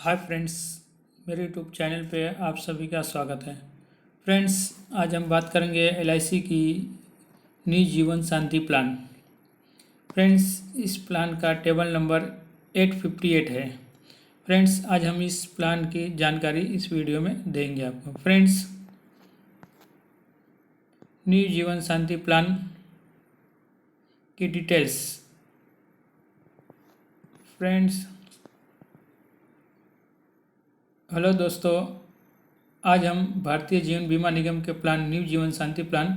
Hi friends, मेरे YouTube channel पे आप सभी का स्वागत है। फ्रेंड्स, आज हम बात करेंगे एलआईसी की निजी जीवन शांति प्लान। फ्रेंड्स, इस प्लान का टेबल नंबर 858 है। फ्रेंड्स, आज हम इस प्लान की जानकारी इस वीडियो में देंगे आपको। फ्रेंड्स, निजी जीवन शांति प्लान की डिटेल्स। फ्रेंड्स, हेलो दोस्तों, आज हम भारतीय जीवन बीमा निगम के plan new Jeevan Shanti plan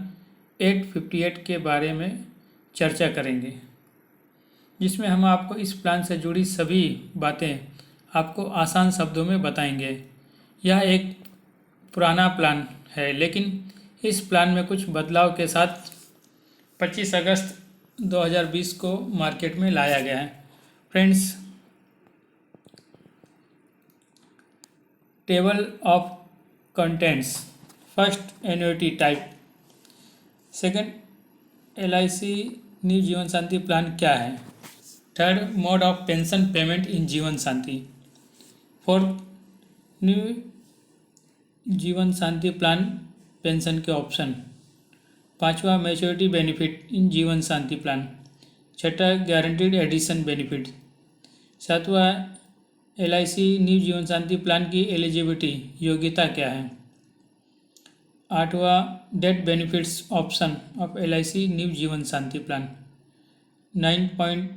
858 के बारे में चर्चा करेंगे, जिसमें हम आपको इस प्लान से जुड़ी सभी बातें आपको आसान शब्दों में बताएंगे। यह एक पुराना प्लान है, लेकिन इस प्लान में कुछ बदलाव के साथ 25 अगस्त 2020 को मार्केट में लाया गया है। Friends, table of contents. First, annuity type. Second, LIC new Jeevan Shanti plan क्या है। Third, mode of pension payment in जीवन शांति। Fourth, new Jeevan Shanti plan pension के ऑप्शन। पांचवा, मैच्योरिटी बेनिफिट इन जीवन शांति प्लान। छठा, गारंटीड एडिशन बेनिफिट। सातवां, LIC new Jeevan Shanti plan की eligibility योग्यता क्या है। आठवां, death benefits option of LIC new Jeevan Shanti plan. 9 point,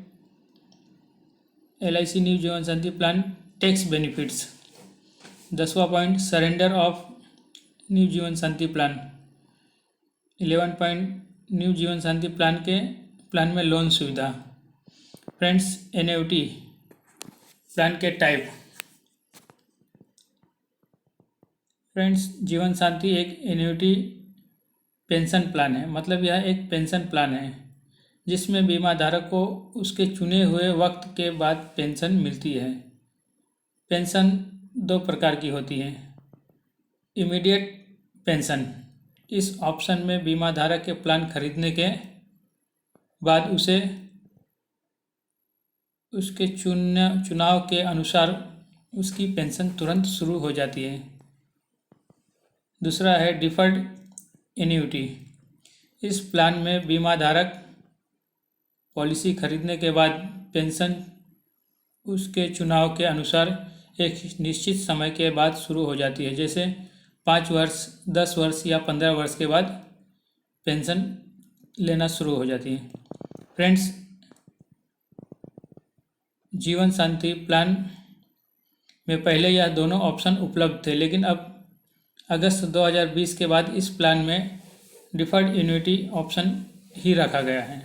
LIC new Jeevan Shanti plan tax benefits. 10वां point, surrender of new Jeevan Shanti plan. 11 point, new Jeevan Shanti plan में लोन सुविधा। फ्रेंड्स, एन्युटी प्लान के टाइप। फ्रेंड्स, जीवन शांति एक एन्युटी पेंशन प्लान है। मतलब यह एक पेंशन प्लान है जिसमें बीमा धारक को उसके चुने हुए वक्त के बाद पेंशन मिलती है। पेंशन दो प्रकार की होती है। Immediate pension. इस ऑप्शन में बीमा धारक के प्लान खरीदने के बाद उसे उसके चुनाव के अनुसार उसकी पेंशन तुरंत शुरू हो जाती है। दूसरा है डिफर्ड एन्युटी। इस प्लान में बीमा धारक पॉलिसी खरीदने के बाद पेंशन उसके चुनाव के अनुसार एक निश्चित समय के बाद शुरू हो जाती है, जैसे 5 वर्ष, 10 वर्ष या 15 वर्ष के बाद पेंशन लेना शुरू हो जाती है। फ्रेंड्स, जीवन शांति प्लान में पहले यह दोनों ऑप्शन उपलब्ध थे, लेकिन अब अगस्त 2020 के बाद इस प्लान में डिफर्ड एन्युटी ऑप्शन ही रखा गया है।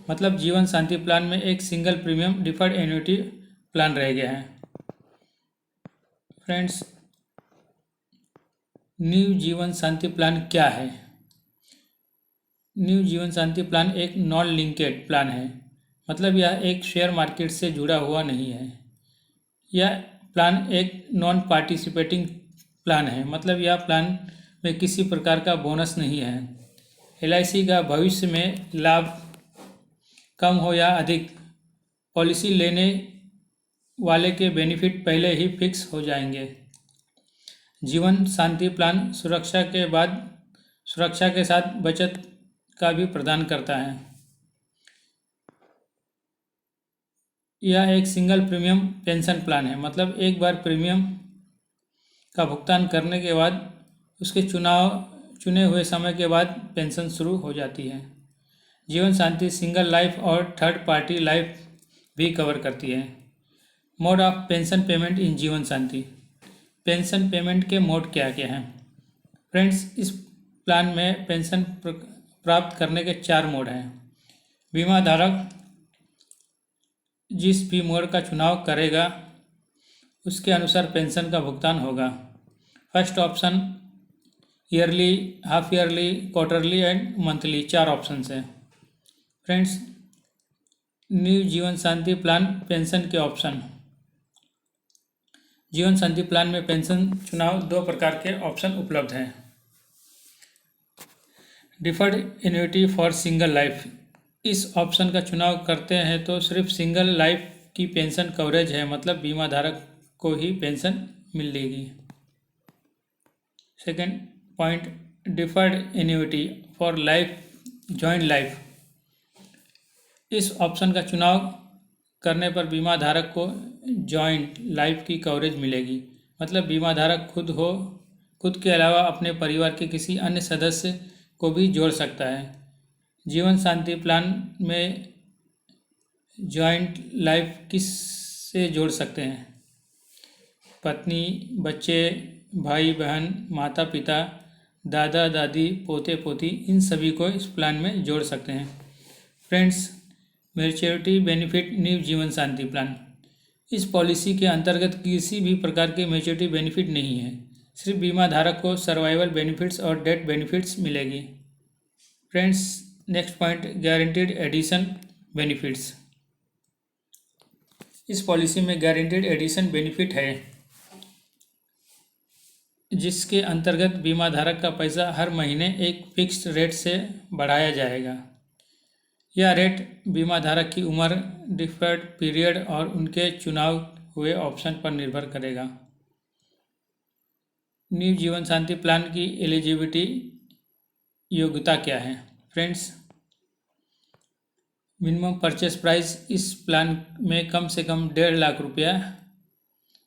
मतलब जीवन शांति प्लान में एक single premium deferred annuity plan रह गया है। Friends, new Jeevan Shanti plan क्या है। न्यू जीवन शांति प्लान एक नॉन लिंकेड प्लान है। मतलब यह एक शेयर मार्केट से जुड़ा हुआ नहीं है। यह प्लान एक नॉन पार्टिसिपेटिंग प्लान है। मतलब यह प्लान में किसी प्रकार का बोनस नहीं है। एलआईसी का भविष्य में लाभ कम हो या अधिक, पॉलिसी लेने वाले के बेनिफिट पहले ही फिक्स हो जाएंगे। जीवन शांति प्लान सुरक्षा के साथ बचत का भी प्रदान करता है। यह एक सिंगल प्रीमियम पेंशन प्लान है। मतलब एक बार प्रीमियम का भुगतान करने के बाद उसके चुने हुए समय के बाद पेंशन शुरू हो जाती है। जीवन शांति सिंगल लाइफ और थर्ड पार्टी लाइफ भी कवर करती है। Mode of pension payment in जीवन शांति। पेंशन पेमेंट के मोड क्या क्या हैं। फ्रेंड्स, इस प्लान में पेंशन प्राप्त करने के 4 मोड हैं। बीमा धारक जिस भी मोड का चुनाव करेगा उसके अनुसार पेंशन का भुगतान होगा। First option yearly, half yearly, quarterly and monthly, 4 option हैं। Friends, new Jeevan Shanti plan pension के ऑप्शन। जीवन शांति प्लान में पेंशन चुनाव 2 प्रकार के ऑप्शन उपलब्ध हैं। Deferred annuity for single life. इस ऑप्शन का चुनाव करते हैं तो सिर्फ सिंगल लाइफ की पेंशन कवरेज है, मतलब बीमा धारक को ही पेंशन मिलेगी। Second point, deferred annuity for life joint life. इस ऑप्शन का चुनाव करने पर बीमा धारक को जॉइंट लाइफ की कवरेज मिलेगी, मतलब बीमा धारक खुद के अलावा अपने परिवार के किसी अन्य सदस्य को भी जोड़ सकता है। जीवन शांति प्लान में जॉइंट लाइफ किससे जोड़ सकते हैं? पत्नी, बच्चे, भाई बहन, माता पिता, दादा दादी, पोते पोती, इन सभी को इस प्लान में जोड़ सकते हैं। Friends, maturity benefit new Jeevan Shanti plan. इस पॉलिसी के अंतर्गत किसी भी प्रकार के मैच्योरिटी बेनिफिट नहीं है, सिर्फ बीमा धारक को सर्वाइवल बेनिफिट्स और डेथ बेनिफिट्स मिलेगी। Friends, next point, guaranteed addition benefits. इस पॉलिसी में गारंटीड एडिशन बेनिफिट है, जिसके अंतर्गत बीमा धारक का पैसा हर महीने एक फिक्स्ड रेट से बढ़ाया जाएगा। यह रेट बीमा धारक की उम्र, डिफर्ड पीरियड और उनके चुनाव हुए ऑप्शन पर निर्भर करेगा। न्यू जीवन शांति प्लान की एलिजिबिलिटी योग्यता क्या है? फ्रेंड्स, मिनिमम परचेस प्राइस इस प्लान में कम से कम 1.5 लाख रुपया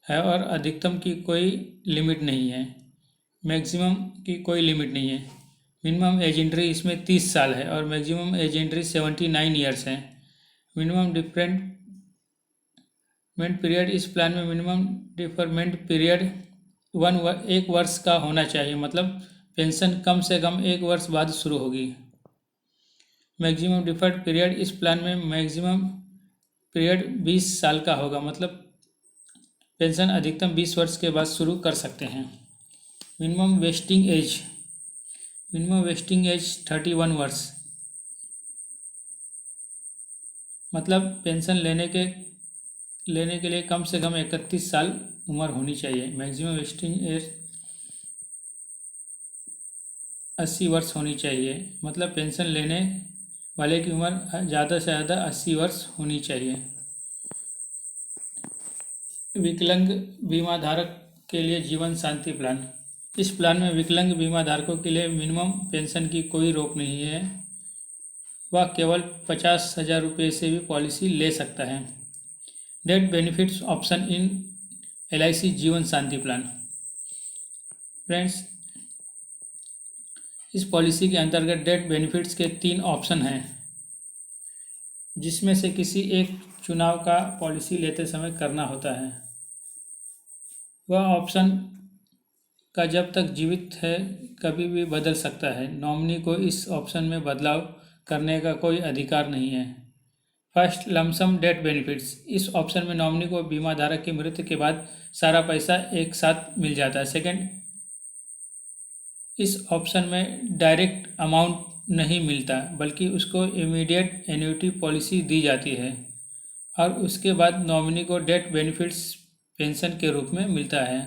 है और अधिकतम की कोई लिमिट नहीं है, मैक्सिमम की कोई लिमिट नहीं है। मिनिमम एज एंट्री इसमें 30 साल है और मैक्सिमम एज एंट्री 79 ईयर्स है। मिनिमम डिफरेंट पीरियड, इस प्लान में मिनिमम डिफरमेंट पीरियड 1 वर्ष का होना चाहिए, मतलब पेंशन कम से कम 1 वर्ष बाद शुरू होगी। मैक्सिमम डिफर्ड पीरियड, इस प्लान में मैक्सिमम पीरियड 20 साल का होगा, मतलब पेंशन अधिकतम 20 वर्ष के बाद शुरू कर सकते हैं। मिनिमम वेस्टिंग एज 31 वर्ष, मतलब पेंशन लेने के लिए कम से कम 31 साल उम्र होनी चाहिए। मैक्सिमम वेस्टिंग एज 80 वर्ष होनी चाहिए, मतलब पेंशन लेने वाले की उम्र ज़्यादा से ज़्यादा 80 वर्ष होनी चाहिए। विकलांग बीमा धारक के लिए जीवन शांति प्लान। इस प्लान में विकलांग बीमा धारकों के लिए मिनिमम पेंशन की कोई रोक नहीं है, वह केवल 50,000 रुपये से भी पॉलिसी ले सकता है। Death benefits option in LIC जीवन शांति प्लान। फ्रेंड्स, इस पॉलिसी के अंतर्गत डेथ बेनिफिट्स के 3 ऑप्शन हैं, जिसमें से किसी एक चुनाव का पॉलिसी लेते समय करना होता है। वह ऑप्शन का जब तक जीवित है कभी भी बदल सकता है। नॉमिनी को इस ऑप्शन में बदलाव करने का कोई अधिकार नहीं है। First, lump sum death benefits. इस ऑप्शन में नॉमिनी को बीमा धारक की मृत्यु के बाद सारा पैसा एक साथ मिल जाता है। सेकंड, इस ऑप्शन में डायरेक्ट अमाउंट नहीं मिलता, बल्कि उसको इमीडिएट एन्युटी पॉलिसी दी जाती है और उसके बाद नॉमिनी को डेथ बेनिफिट्स पेंशन के रूप में मिलता है।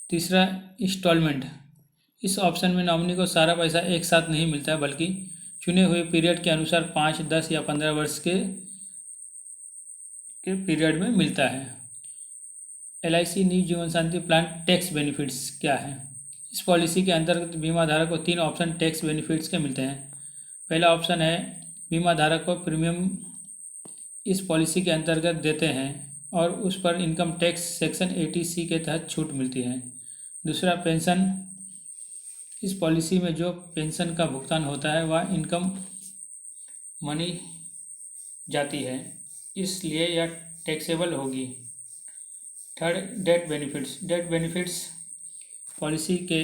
तीसरा, इंस्टॉलमेंट। इस ऑप्शन में नॉमिनी को सारा पैसा एक साथ नहीं मिलता, बल्कि चुने हुए पीरियड के अनुसार 5, 10 या 15 वर्ष के पीरियड में मिलता है। LIC new Jeevan Shanti plan tax benefits क्या है? इस पॉलिसी के अंतर्गत बीमा धारक को 3 ऑप्शन टैक्स बेनिफिट्स के मिलते हैं। पहला ऑप्शन है, बीमा धारक को प्रीमियम इस पॉलिसी के अंतर्गत देते हैं और उस पर इनकम टैक्स सेक्शन 80C के तहत छूट मिलती है। दूसरा, पेंशन। इस पॉलिसी में जो पेंशन का भुगतान होता है वह इनकम मनी जाती है, इसलिए यह टैक्सेबल होगी। Third, death benefits. Death benefits policy के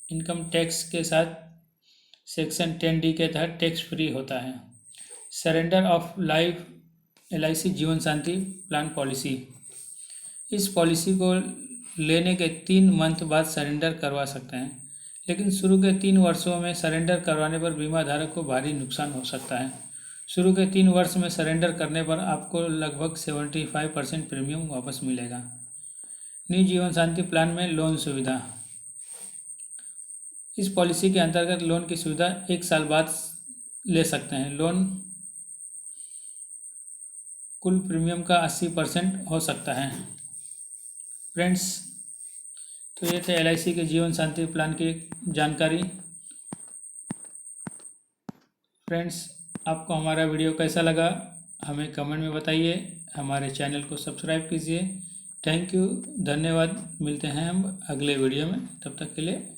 इनकम टैक्स के साथ सेक्शन 10D के तहत टैक्स फ्री होता है। सरेंडर ऑफ लाइफ LIC जीवन शांति प्लान पॉलिसी। इस पॉलिसी को लेने के 3 मंथ बाद सरेंडर करवा सकते हैं, लेकिन शुरू के 3 वर्षों में सरेंडर करवाने पर बीमा धारक को भारी नुकसान हो सकता है। शुरू के 3 वर्ष में सरेंडर करने पर आपको लगभग 75% प्रीमियम वापस मिलेगा। न्यू जीवन शांति प्लान में लोन सुविधा। इस पॉलिसी के अंतर्गत लोन की सुविधा 1 साल बाद ले सकते हैं। लोन कुल प्रीमियम का 80% हो सकता है। फ्रेंड्स, तो ये थे LIC के जीवन शांति प्लान की जानकारी। फ्रेंड्स, आपको हमारा वीडियो कैसा लगा हमें कमेंट में बताइए। हमारे चैनल को सब्सक्राइब कीजिए। थैंक यू, धन्यवाद। मिलते हैं हम अगले वीडियो में, तब तक के लिए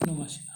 नमस्कार।